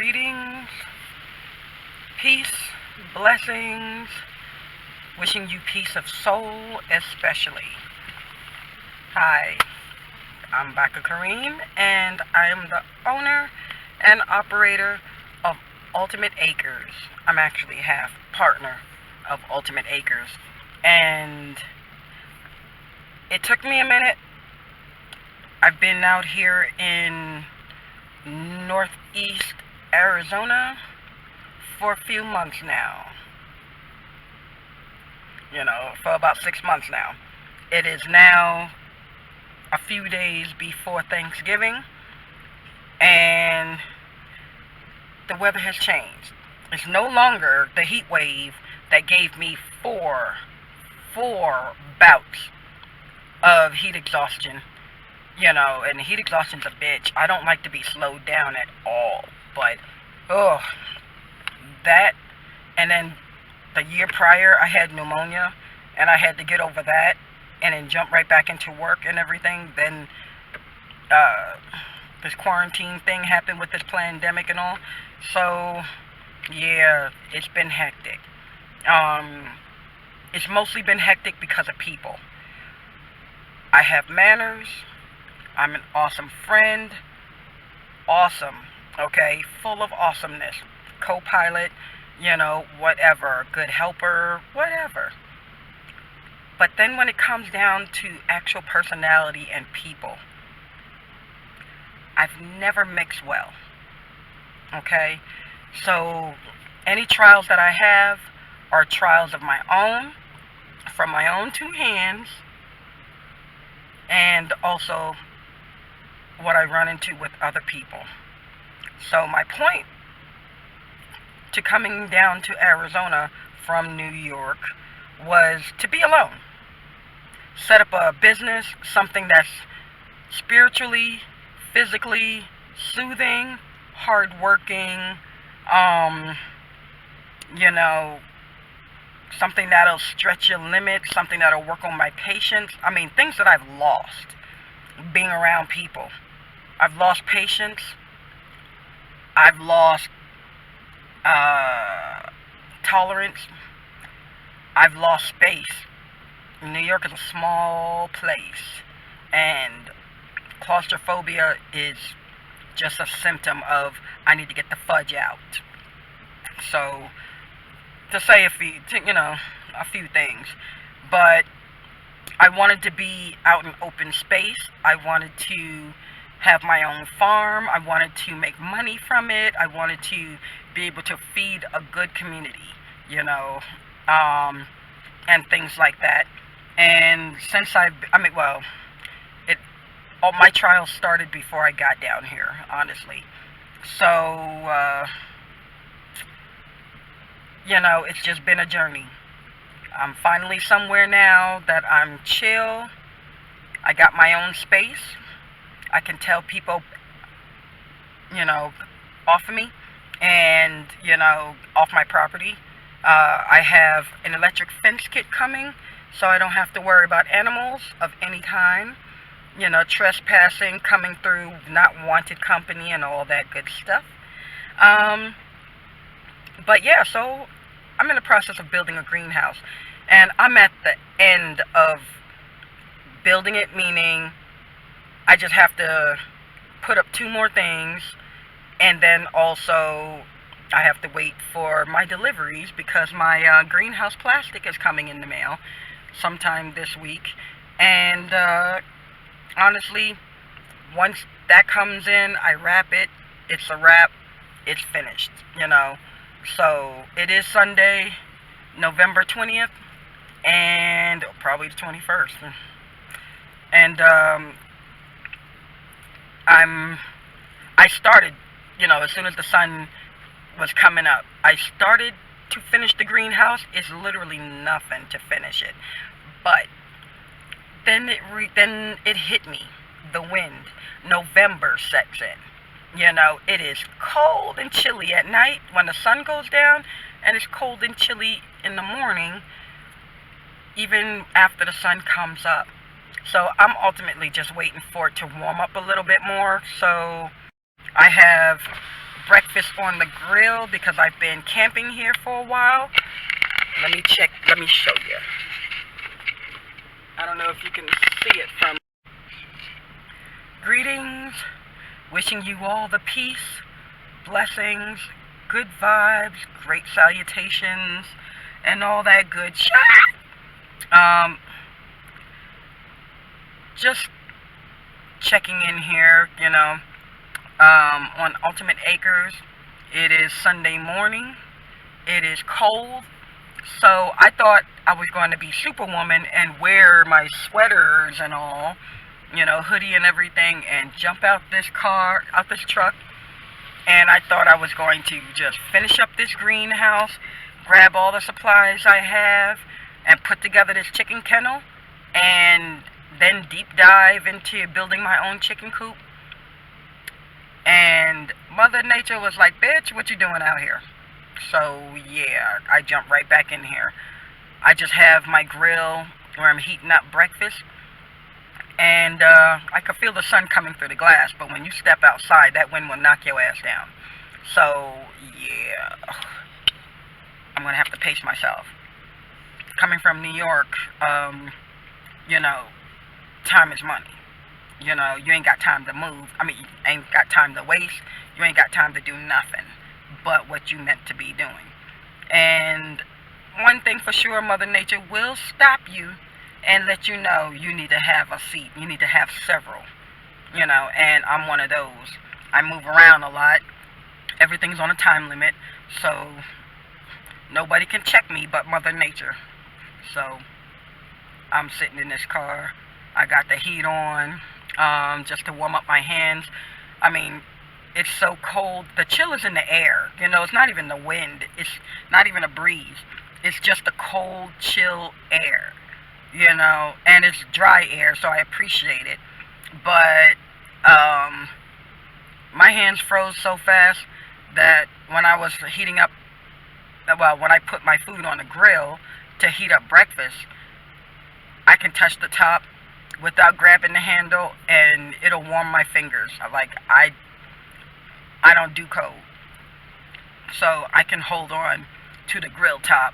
Greetings, peace, blessings, wishing you peace of soul especially. Hi, I'm Baka Kareem, and I am the owner and operator of Ultimate Acres. I'm actually half partner of Ultimate Acres, and it took me a minute. I've been out here in Northeast Arizona for a few months now. For about 6 months now. It is now a few days before Thanksgiving, and the weather has changed. It's no longer the heat wave that gave me four bouts of heat exhaustion. And heat exhaustion's a bitch. I don't like to be slowed down at all. But, that, and then the year prior, I had pneumonia, and I had to get over that, and then jump right back into work and everything. Then, this quarantine thing happened with this pandemic and all. So, yeah, it's been hectic. It's mostly been hectic because of people. I have manners. I'm an awesome friend. Awesome. Okay? Full of awesomeness. Co-pilot, whatever. Good helper, whatever. But then when it comes down to actual personality and people, I've never mixed well. Okay? So, any trials that I have are trials of my own, from my own two hands, and also what I run into with other people. So my point to coming down to Arizona from New York was to be alone. Set up a business, something that's spiritually, physically soothing, hardworking, something that'll stretch your limits, something that'll work on my patience. I mean, things that I've lost being around people. I've lost patience. I've lost tolerance. I've lost space. New York is a small place, and claustrophobia is just a symptom of I need to get the fudge out. So, to say a few things, but I wanted to be out in open space. I wanted to have my own farm. I wanted to make money from it. I wanted to be able to feed a good community, and things like that. And since all my trials started before I got down here, honestly. So, it's just been a journey. I'm finally somewhere now that I'm chill. I got my own space. I can tell people, off of me and, off my property. I have an electric fence kit coming, so I don't have to worry about animals of any kind, trespassing, coming through, not wanted company and all that good stuff. But yeah, so I'm in the process of building a greenhouse, and I'm at the end of building it, meaning I just have to put up 2 more things, and then also I have to wait for my deliveries because my greenhouse plastic is coming in the mail sometime this week. And honestly, once that comes in, I wrap it. It's a wrap. It's finished, So it is Sunday, November 20th, and probably the 21st. And I started, as soon as the sun was coming up, I started to finish the greenhouse. It's literally nothing to finish it. But then it hit me, the wind. November sets in. It is cold and chilly at night when the sun goes down, and it's cold and chilly in the morning, even after the sun comes up. So I'm ultimately just waiting for it to warm up a little bit more. So I have breakfast on the grill because I've been camping here for a while. Let me check. Let me show you. I don't know if you can see it from. Greetings. Wishing you all the peace, blessings, good vibes, great salutations, and all that good shit. Just checking in here, on Ultimate Acres. It is Sunday morning. It is cold. So I thought I was going to be Superwoman and wear my sweaters and all, hoodie and everything, and jump out this truck. And I thought I was going to just finish up this greenhouse, grab all the supplies I have, and put together this chicken kennel, and then deep dive into building my own chicken coop. And Mother Nature was like, bitch, what you doing out here? So yeah, I jumped right back in here. I just have my grill where I'm heating up breakfast. And I could feel the sun coming through the glass, but when you step outside, that wind will knock your ass down. So yeah, I'm going to have to pace myself. Coming from New York, time is money. You ain't got time to move. I mean, you ain't got time to waste. You ain't got time to do nothing but what you meant to be doing. And one thing for sure, Mother Nature will stop you and let you know you need to have a seat. You need to have several, and I'm one of those. I move around a lot. Everything's on a time limit, so nobody can check me but Mother Nature. So I'm sitting in this car. I got the heat on, just to warm up my hands. I mean, it's so cold. The chill is in the air. It's not even the wind. It's not even a breeze. It's just the cold, chill air, and it's dry air, so I appreciate it. But my hands froze so fast that when I was heating up, when I put my food on the grill to heat up breakfast, I can touch the top without grabbing the handle, and it'll warm my fingers. I don't do cold, so I can hold on to the grill top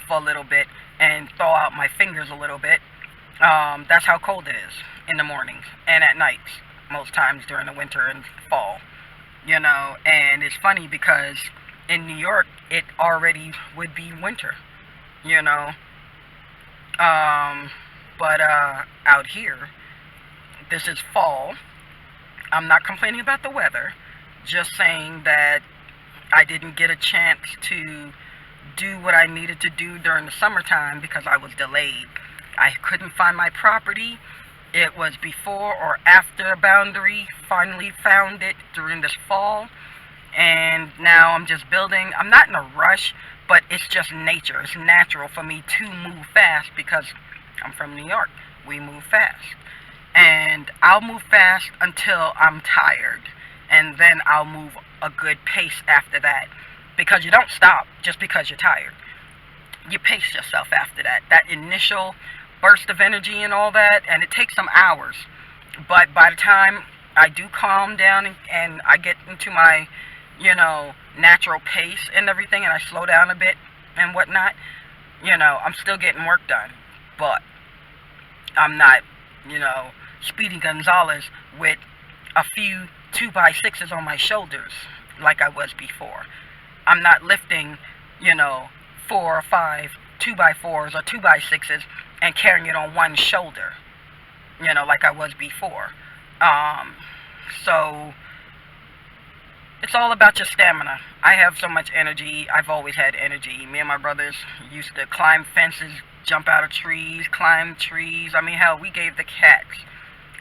for a little bit and thaw out my fingers a little bit. That's how cold it is in the mornings and at nights, most times during the winter and fall. And it's funny because in New York it already would be winter, but out here this is fall. I'm not complaining about the weather, just saying that I didn't get a chance to do what I needed to do during the summertime because I was delayed. I couldn't find my property. It was before or after a boundary. Finally found it during this fall, and now I'm just building. I'm not in a rush, but it's just nature. It's natural for me to move fast because I'm from New York. We move fast, and I'll move fast until I'm tired, and then I'll move a good pace after that, because you don't stop just because you're tired. You pace yourself after that initial burst of energy and all that, and it takes some hours, but by the time I do calm down and I get into my natural pace and everything, and I slow down a bit and whatnot, I'm still getting work done, but I'm not Speedy Gonzalez with a few 2x6s on my shoulders like I was before. I'm not lifting 4 or 5 2x4s or 2x6s and carrying it on one shoulder, like I was before. So it's all about your stamina. I have so much energy. I've always had energy. Me and my brothers used to climb fences, jump out of trees, climb trees. I mean, hell, we gave the cats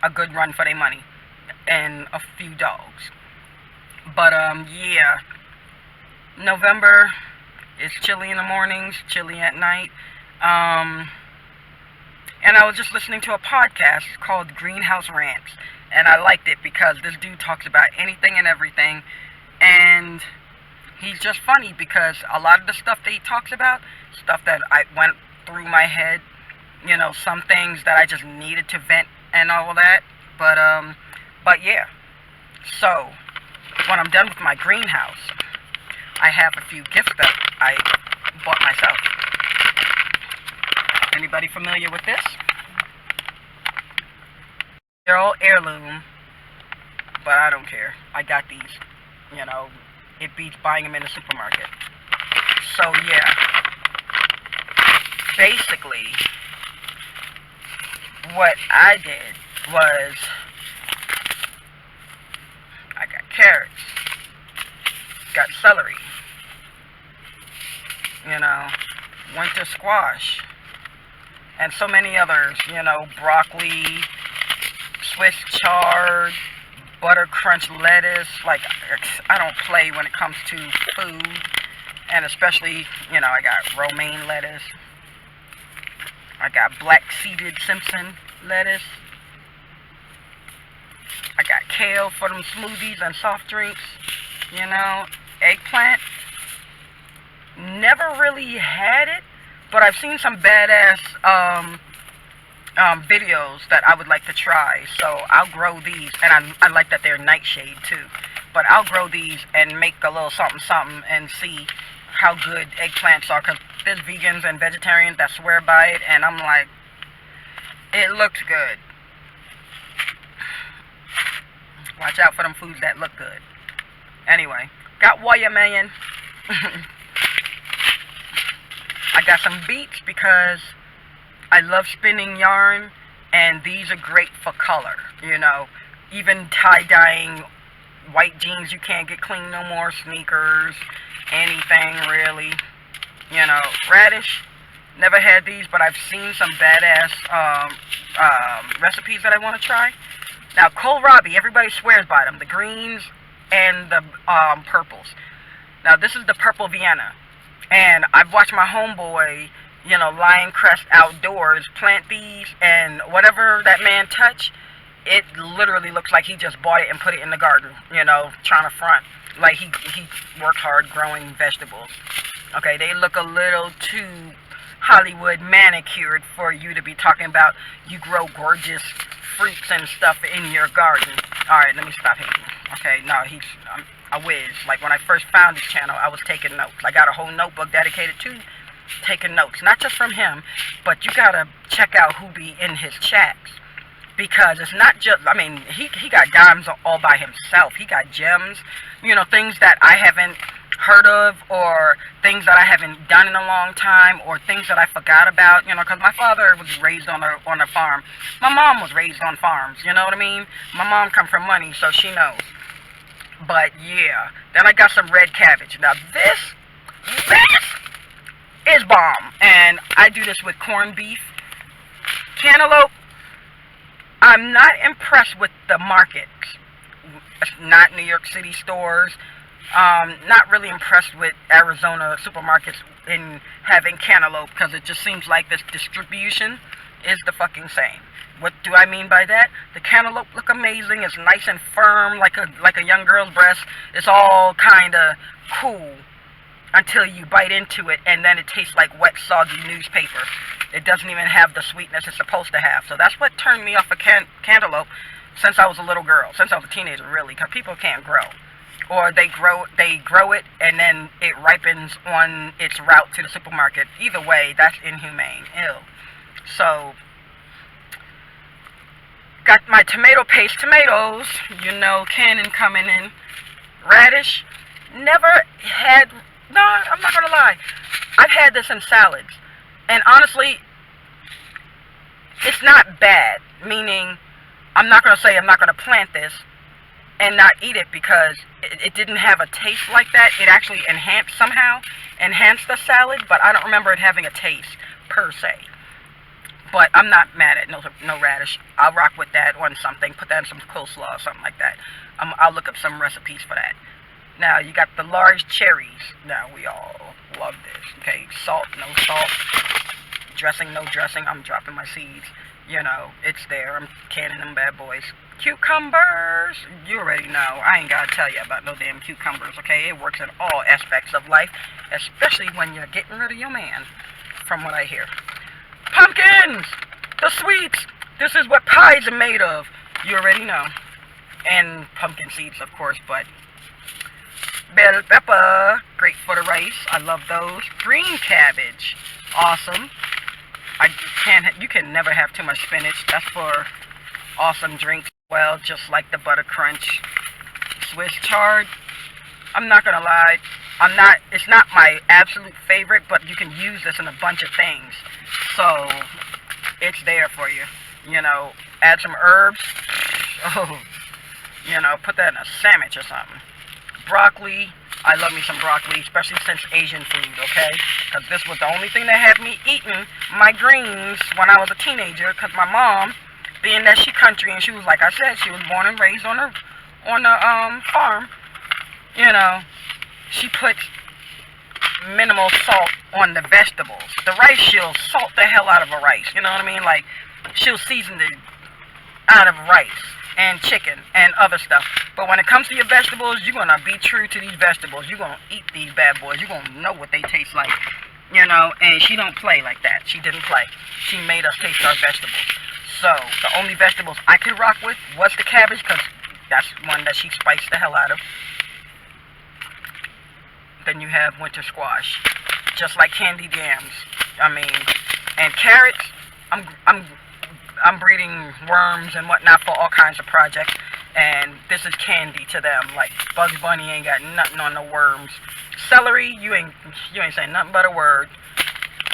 a good run for their money and a few dogs. But yeah, November is chilly in the mornings, chilly at night. And I was just listening to a podcast called Greenhouse Rants, and I liked it because this dude talks about anything and everything, and he's just funny because a lot of the stuff that he talks about, stuff that I went through my head, some things that I just needed to vent and all that. But yeah, so when I'm done with my greenhouse, I have a few gifts that I bought myself. Anybody familiar with this? They're all heirloom, but I don't care. I got these. You know, it beats buying them in the supermarket. So yeah, basically, what I did was I got carrots, got celery, you know, winter squash, and so many others, you know, broccoli, Swiss chard, butter crunch lettuce. Like, I don't play when it comes to food, and especially, you know, I got romaine lettuce, I got black seeded Simpson lettuce, I got kale for them smoothies and soft drinks, you know, eggplant. Never really had it, but I've seen some badass videos that I would like to try. So I'll grow these, and I like that they're nightshade too. But I'll grow these and make a little something something and see how good eggplants are, because there's vegans and vegetarians that swear by it, and I'm like, it looks good. Watch out for them foods that look good. Anyway, got watermelon. I got some beets because I love spinning yarn, and these are great for color, you know. Even tie-dyeing white jeans you can't get clean no more, sneakers, anything really. You know, radish, never had these, but I've seen some badass recipes that I want to try. Now, kohlrabi, everybody swears by them, the greens and the purples. Now, this is the purple Vienna, and I've watched my homeboy, you know, Lion Crest Outdoors, plant these, and whatever that man touched, it literally looks like he just bought it and put it in the garden, you know, trying to front. Like he worked hard growing vegetables. Okay, they look a little too Hollywood manicured for you to be talking about you grow gorgeous fruits and stuff in your garden. Alright, let me stop hating. Okay, no, I'm a whiz. Like, when I first found this channel, I was taking notes. I got a whole notebook dedicated to taking notes. Not just from him, but you gotta check out who be in his chats. Because it's not just, I mean, he got dimes all by himself. He got gems, you know, things that I haven't heard of, or things that I haven't done in a long time, or things that I forgot about, you know, because my father was raised on a farm. My mom was raised on farms, you know what I mean? My mom come from money, so she knows. But yeah, then I got some red cabbage. Now this is bomb, and I do this with corned beef. Cantaloupe, I'm not impressed with the markets, not New York City stores. Not really impressed with Arizona supermarkets in having cantaloupe, because it just seems like this distribution is the fucking same. What do I mean by that? The cantaloupe look amazing. It's nice and firm, like a young girl's breast. It's all kind of cool until you bite into it, and then it tastes like wet, soggy newspaper. It doesn't even have the sweetness it's supposed to have. So that's what turned me off of cantaloupe since I was a little girl, since I was a teenager, really, because people can't grow. Or they grow it and then it ripens on its route to the supermarket. Either way, that's inhumane. Ew. So, got my tomato paste tomatoes, you know, cannon coming in. Radish, never had, no, I'm not gonna lie. I've had this in salads. And honestly, it's not bad. Meaning, I'm not gonna say I'm not gonna plant this and not eat it, because it didn't have a taste like that. It actually enhanced the salad, but I don't remember it having a taste per se. But I'm not mad at no radish. I'll rock with that on something, put that in some coleslaw or something like that. I'll look up some recipes for that. Now, you got the large cherries. Now, we all love this. Okay, salt, no salt. Dressing, no dressing. I'm dropping my seeds. You know, it's there. I'm canning them bad boys. Cucumbers, you already know. I ain't gotta tell you about no damn cucumbers, okay? It works in all aspects of life, especially when you're getting rid of your man, from what I hear. Pumpkins, the sweets. This is what pies are made of. You already know. And pumpkin seeds, of course, but Bell pepper, great for the rice. I love those. Green cabbage, awesome. I can't. You can never have too much spinach. That's for awesome drinks. Well, just like the butter crunch. Swiss chard. I'm not gonna lie. It's not my absolute favorite, but you can use this in a bunch of things. So it's there for you. You know, add some herbs. Oh, you know, put that in a sandwich or something. Broccoli. I love me some broccoli, especially since Asian food, okay? Because this was the only thing that had me eating my greens when I was a teenager. Because my mom, being that she country, and she was, like I said, she was born and raised on the farm. You know, she puts minimal salt on the vegetables. The rice, she'll salt the hell out of a rice. You know what I mean? Like, she'll season it out of rice and chicken and other stuff. But when it comes to your vegetables, you're going to be true to these vegetables. You're going to eat these bad boys. You're going to know what they taste like. You know, and she don't play like that. She didn't play. She made us taste our vegetables. So, the only vegetables I could rock with was the cabbage, because that's one that she spiced the hell out of. Then you have winter squash, just like candied yams. I mean, and carrots. I'm breeding worms and whatnot for all kinds of projects, and this is candy to them. Like Bugs Bunny ain't got nothing on the worms. Celery, you ain't saying nothing but a word.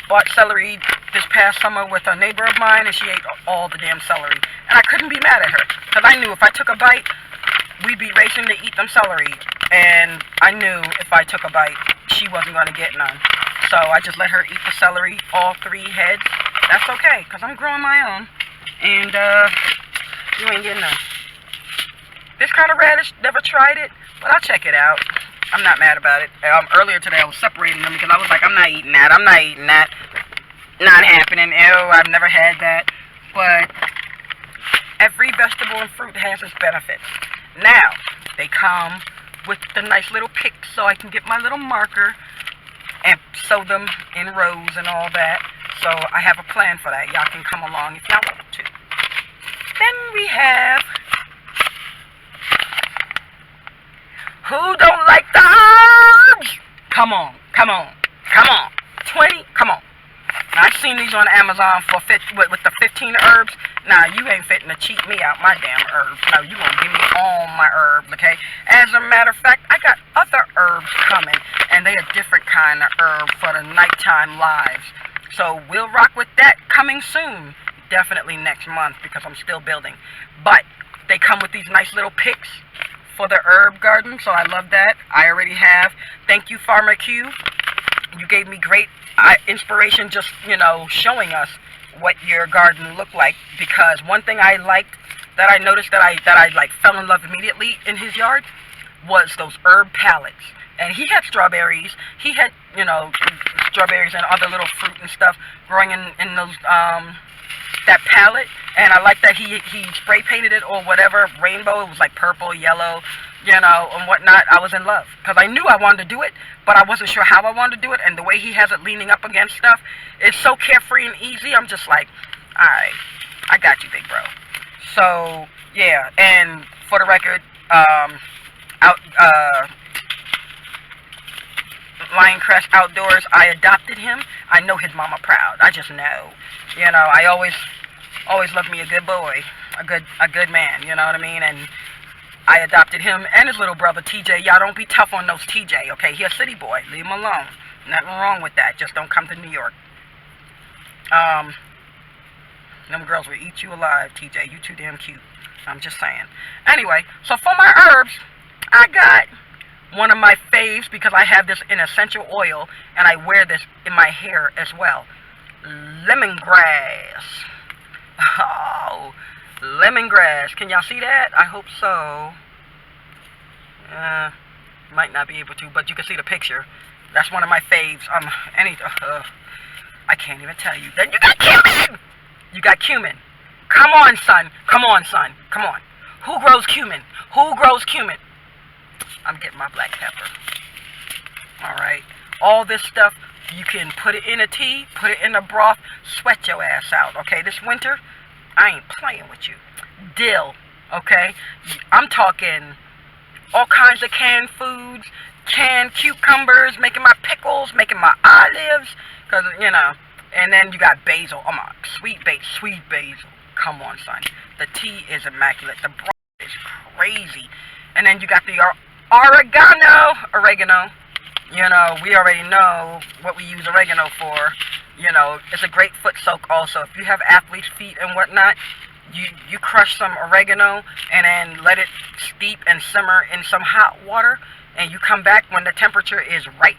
Bought celery this past summer with a neighbor of mine, and she ate all the damn celery, and I couldn't be mad at her, because I knew if I took a bite, we'd be racing to eat them celery, and I knew if I took a bite, she wasn't going to get none. So I just let her eat the celery, all 3 heads. That's okay, because I'm growing my own. And, you ain't getting none. This kind of radish, never tried it, but I'll check it out. I'm not mad about it. Earlier today, I was separating them because I was like, I'm not eating that. I'm not eating that. Not happening. Ew, I've never had that. But every vegetable and fruit has its benefits. Now, they come with the nice little picks so I can get my little marker and sew them in rows and all that. So I have a plan for that. Y'all can come along if y'all want to. Then we have, who don't like the herbs? Come on, come on, come on. 20, come on. Now, I've seen these on Amazon for with the 15 herbs. Now, you ain't fitting to cheat me out my damn herbs. No, you gonna give me all my herbs, okay? As a matter of fact, I got other herbs coming, and they are different kind of herbs for the nighttime lives. So we'll rock with that coming soon. Definitely next month, because I'm still building. But they come with these nice little picks for the herb garden, so I love that. I already have. Thank you, Farmer Q. You gave me great inspiration, just, you know, showing us what your garden looked like. Because one thing I liked, that I noticed that I like fell in love immediately in his yard, was those herb pallets. And he had strawberries. He had, you know, strawberries and other little fruit and stuff growing in those that palette. And I like that he spray painted it or whatever, rainbow. It was like purple, yellow, you know, and whatnot. I was in love because I knew I wanted to do it, but I wasn't sure how I wanted to do it. And the way he has it leaning up against stuff, it's so carefree and easy. I'm just like, all right, I got you, big bro. So yeah, and for the record, Lion Crest Outdoors, I adopted him. I know his mama proud. I just know. You know, I always loved me a good boy, a good man, you know what I mean? And I adopted him and his little brother, TJ. Y'all don't be tough on those TJ, okay? He a city boy. Leave him alone. Nothing wrong with that. Just don't come to New York. Them girls will eat you alive, TJ. You too damn cute. I'm just saying. Anyway, so for my herbs, I got one of my faves, because I have this in essential oil, and I wear this in my hair as well. Lemongrass. Oh, lemongrass. Can y'all see that? I hope so. Might not be able to, but you can see the picture. That's one of my faves. I can't even tell you. Then you got cumin. You got cumin. Come on, son. Come on, son. Come on. Who grows cumin? Who grows cumin? I'm getting my black pepper. Alright. All this stuff, you can put it in a tea, put it in a broth, sweat your ass out. Okay, this winter, I ain't playing with you. Dill. Okay? I'm talking all kinds of canned foods, canned cucumbers, making my pickles, making my olives, because, you know, and then you got basil. Oh my, sweet basil. Come on, son. The tea is immaculate. The broth is crazy. And then you got the oregano. You know, we already know what we use oregano for. You know, it's a great foot soak also. If you have athlete's feet and whatnot, you crush some oregano and then let it steep and simmer in some hot water, and you come back when the temperature is right,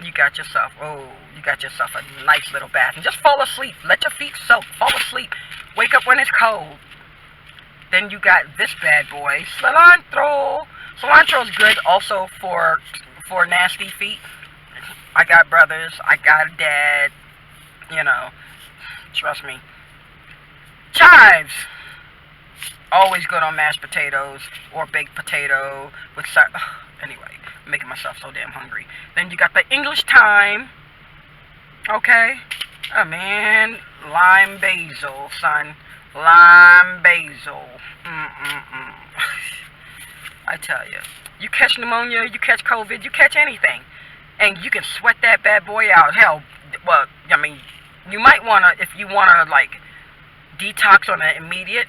you got yourself a nice little bath. And just fall asleep. Let your feet soak. Fall asleep. Wake up when it's cold. Then you got this bad boy, cilantro. Cilantro is good also for nasty feet. I got brothers. I got a dad. You know, trust me. Chives. Always good on mashed potatoes or baked potato with anyway, I'm making myself so damn hungry. Then you got the English thyme. Okay. Oh man, lime basil, son. Lime basil. I tell you, you catch pneumonia, you catch COVID, you catch anything, and you can sweat that bad boy out. Hell, well, I mean, you might wanna, if you wanna like detox on an immediate,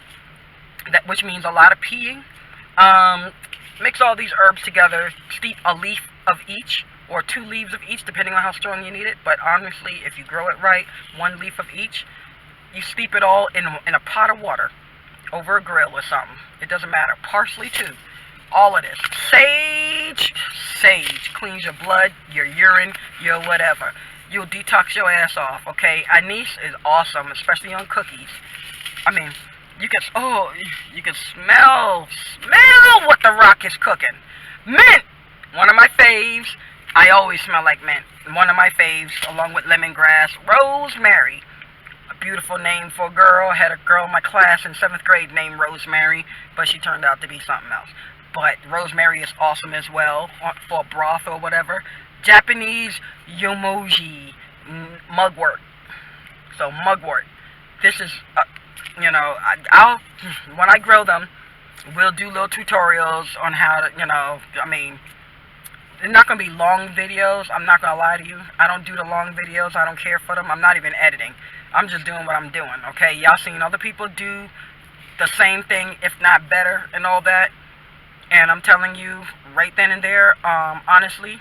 which means a lot of peeing. Mix all these herbs together, steep a leaf of each or 2 leaves of each, depending on how strong you need it. But honestly, if you grow it right, 1 leaf of each. You steep it all in a pot of water over a grill or something. It doesn't matter. Parsley too. All of this. Sage cleans your blood, your urine, your whatever. You'll detox your ass off, okay? Anise is awesome, especially on cookies. I mean, you can smell what the rock is cooking. Mint, one of my faves. I always smell like mint. One of my faves, along with lemongrass. Rosemary, a beautiful name for a girl. I had a girl in my class in 7th grade named Rosemary, but she turned out to be something else. But rosemary is awesome as well for broth or whatever. Japanese yomoji, mugwort. So mugwort. This is, you know, when I grow them, we'll do little tutorials on how to, you know, I mean, they're not going to be long videos. I'm not going to lie to you. I don't do the long videos. I don't care for them. I'm not even editing. I'm just doing what I'm doing, okay? Y'all seen other people do the same thing, if not better, and all that. And I'm telling you, right then and there, honestly,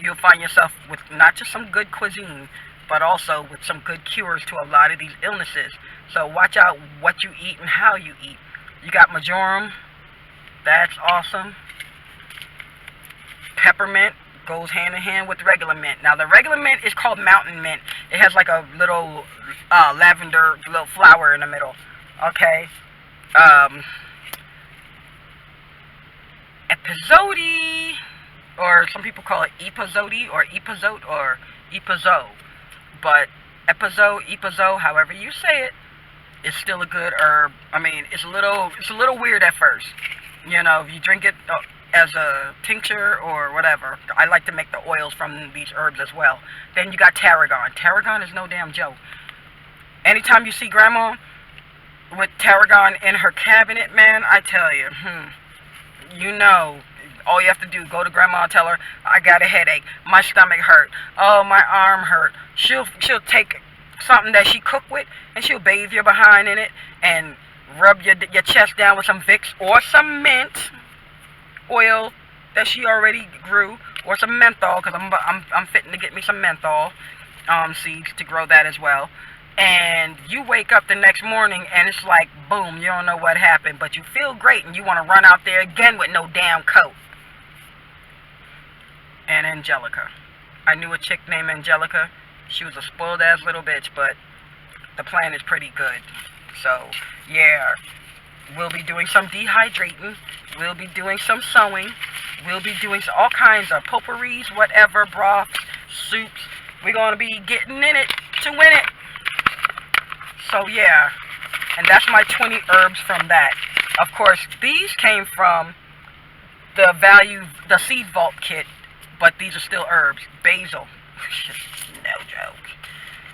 you'll find yourself with not just some good cuisine, but also with some good cures to a lot of these illnesses. So watch out what you eat and how you eat. You got marjoram. That's awesome. Peppermint goes hand in hand with regular mint. Now the regular mint is called mountain mint. It has like a little lavender little flower in the middle. Okay. Episode, or some people call it episode or episode or epizo. But epizo, however you say it, is still a good herb. I mean, it's a little weird at first. You know, if you drink it as a tincture or whatever. I like to make the oils from these herbs as well. Then you got tarragon. Tarragon is no damn joke. Anytime you see grandma with tarragon in her cabinet, man, I tell you, you know, all you have to do, go to grandma and tell her, I got a headache, my stomach hurt, oh, my arm hurt. She'll take something that she cooked with, and she'll bathe your behind in it, and rub your chest down with some Vicks or some mint oil that she already grew, or some menthol, because I'm fitting to get me some menthol seeds to grow that as well. And you wake up the next morning and it's like, boom, you don't know what happened, but you feel great and you want to run out there again with no damn coat. And Angelica. I knew a chick named Angelica. She was a spoiled ass little bitch, but the plan is pretty good. So, yeah. We'll be doing some dehydrating. We'll be doing some sewing. We'll be doing all kinds of potpourris, whatever, broths, soups. We're going to be getting in it to win it. So, yeah. And that's my 20 herbs from that. Of course, these came from the Seed Vault kit, but these are still herbs. Basil. No joke.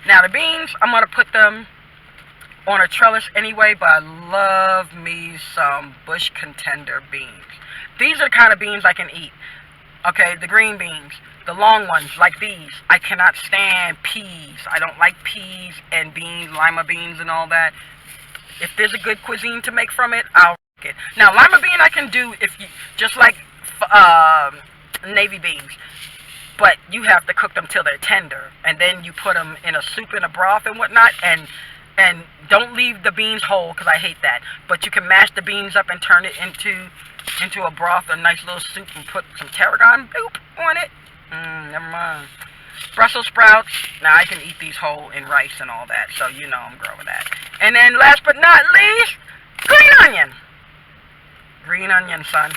Now, the beans, I'm going to put them on a trellis anyway, but I love me some bush contender beans. These are the kind of beans I can eat. Okay, the green beans, the long ones like these. I cannot stand peas. I don't like peas and beans, lima beans and all that. If there's a good cuisine to make from it, I'll like it. Now, lima bean I can do if you just like navy beans, but you have to cook them till they're tender, and then you put them in a soup and a broth and whatnot, and don't leave the beans whole because I hate that. But you can mash the beans up and turn it into a broth, a nice little soup, and put some tarragon bloop on it. Never mind. Brussels sprouts. Now I can eat these whole in rice and all that, so you know I'm growing that. And then last but not least, green onion. Green onion, son.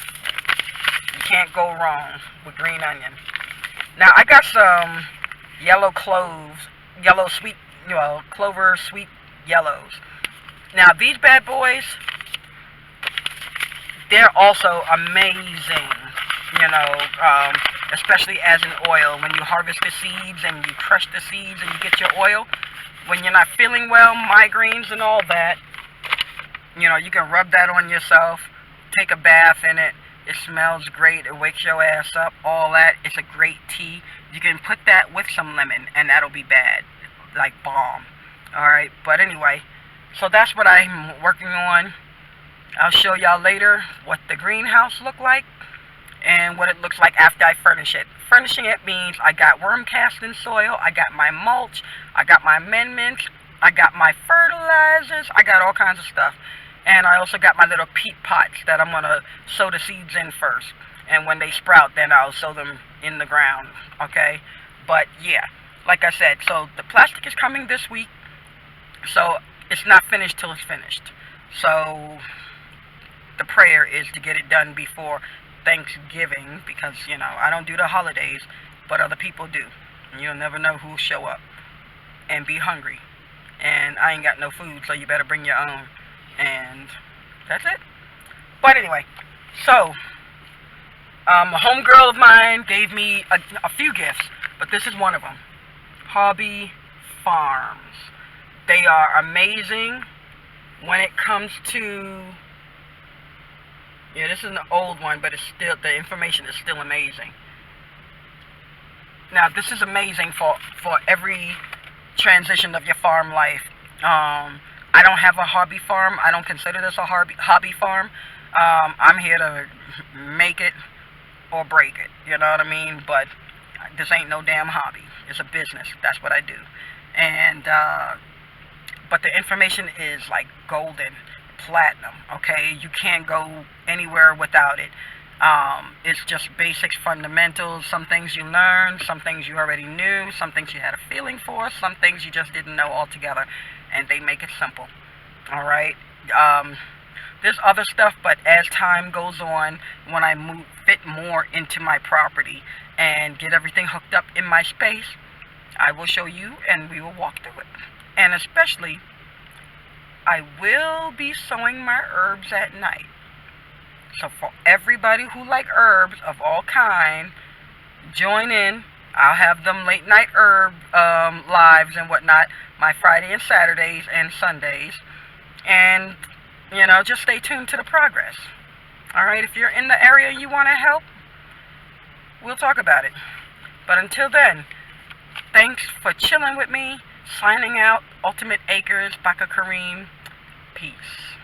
You can't go wrong with green onion. Now I got some yellow cloves, yellow sweet, clover sweet yellows. Now these bad boys, they're also amazing, especially as an oil. When you harvest the seeds and you crush the seeds and you get your oil, when you're not feeling well, migraines and all that, you can rub that on yourself, take a bath in it. It smells great. It wakes your ass up. All that. It's a great tea. You can put that with some lemon, and that'll be bad, like bomb. All right. But anyway, so that's what I'm working on. I'll show y'all later what the greenhouse look like and what it looks like after I furnish it. Furnishing it means I got worm casting soil. I got my mulch. I got my amendments. I got my fertilizers. I got all kinds of stuff. And I also got my little peat pots that I'm going to sow the seeds in first. And when they sprout, then I'll sow them in the ground. Okay? But yeah, like I said, so the plastic is coming this week. So it's not finished till it's finished. So the prayer is to get it done before Thanksgiving. Because, I don't do the holidays, but other people do. And you'll never know who'll show up and be hungry. And I ain't got no food, so you better bring your own. And that's it. But anyway, so a homegirl of mine gave me a few gifts, but this is one of them. Hobby Farms. They are amazing when it comes to, this is an old one, but it's still, the information is still amazing. Now this is amazing for every transition of your farm life. I don't have a hobby farm. I don't consider this a hobby farm. I'm here to make it or break it. You know what I mean? But this ain't no damn hobby. It's a business. That's what I do. And but the information is like golden, platinum. Okay, you can't go anywhere without it. It's just basics, fundamentals. Some things you learn, some things you already knew, some things you had a feeling for, some things you just didn't know altogether. And they make it simple. All right. There's other stuff, but as time goes on, when I fit more into my property and get everything hooked up in my space, I will show you and we will walk through it. And especially, I will be sowing my herbs at night. So for everybody who like herbs of all kind, join in. I'll have them late night herb lives and whatnot, my Friday and Saturdays and Sundays. And, just stay tuned to the progress. All right, if you're in the area and you want to help, we'll talk about it. But until then, thanks for chilling with me. Signing out, Ultimate Acres, Baka Kareem. Peace.